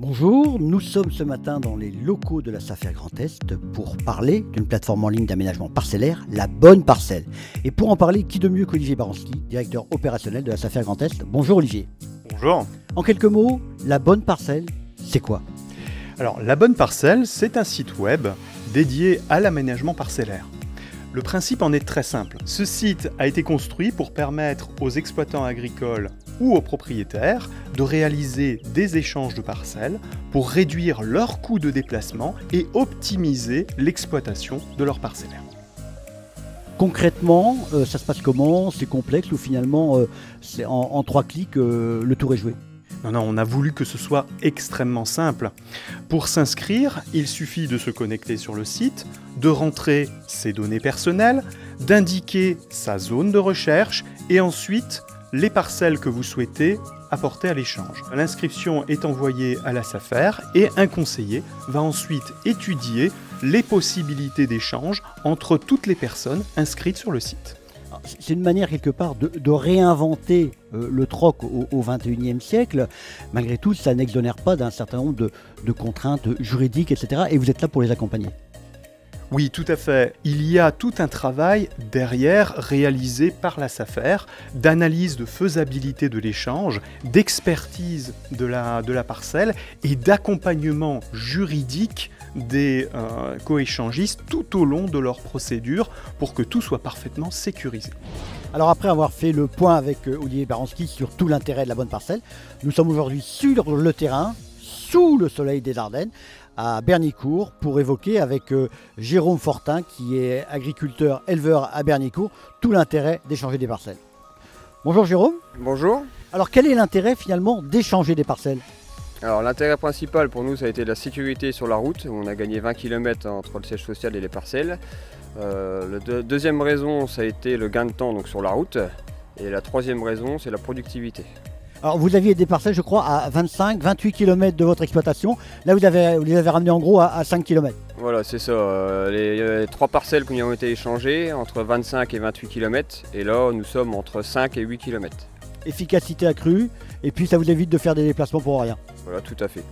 Bonjour, nous sommes ce matin dans les locaux de la SAFER Grand Est pour parler d'une plateforme en ligne d'aménagement parcellaire, La Bonne Parcelle. Et pour en parler, qui de mieux qu'Olivier Baranski, directeur opérationnel de la SAFER Grand Est. Bonjour Olivier. Bonjour. En quelques mots, La Bonne Parcelle, c'est quoi? Alors, La Bonne Parcelle, c'est un site web dédié à l'aménagement parcellaire. Le principe en est très simple. Ce site a été construit pour permettre aux exploitants agricoles ou aux propriétaires de réaliser des échanges de parcelles pour réduire leurs coûts de déplacement et optimiser l'exploitation de leurs parcellaires. Concrètement, ça se passe comment? C'est complexe ou finalement, c'est en 3 clics, le tour est joué? Non, on a voulu que ce soit extrêmement simple. Pour s'inscrire, il suffit de se connecter sur le site, de rentrer ses données personnelles, d'indiquer sa zone de recherche et ensuite les parcelles que vous souhaitez apporter à l'échange. L'inscription est envoyée à la SAFER et un conseiller va ensuite étudier les possibilités d'échange entre toutes les personnes inscrites sur le site. C'est une manière quelque part de réinventer le troc au XXIe siècle. Malgré tout, ça n'exonère pas d'un certain nombre de contraintes juridiques, etc. Et vous êtes là pour les accompagner. Oui, tout à fait. Il y a tout un travail derrière réalisé par la SAFER d'analyse de faisabilité de l'échange, d'expertise de la parcelle et d'accompagnement juridique des coéchangistes tout au long de leur procédure pour que tout soit parfaitement sécurisé. Alors après avoir fait le point avec Olivier Baranski sur tout l'intérêt de La Bonne Parcelle, nous sommes aujourd'hui sur le terrain, sous le soleil des Ardennes, à Bernicourt, pour évoquer avec Jérôme Fortin, qui est agriculteur éleveur à Bernicourt, tout l'intérêt d'échanger des parcelles. Bonjour Jérôme. Bonjour. Alors quel est l'intérêt finalement d'échanger des parcelles? Alors l'intérêt principal pour nous, ça a été la sécurité sur la route. On a gagné 20 km entre le siège social et les parcelles. Deuxième raison, ça a été le gain de temps donc, sur la route. Et la troisième raison, c'est la productivité. Alors vous aviez des parcelles, je crois, à 25-28 km de votre exploitation. Là, vous les avez ramenées en gros à 5 km. Voilà, c'est ça. Les 3 parcelles qui ont été échangées entre 25 et 28 km. Et là, nous sommes entre 5 et 8 km. Efficacité accrue, et puis ça vous évite de faire des déplacements pour rien. Voilà, tout à fait.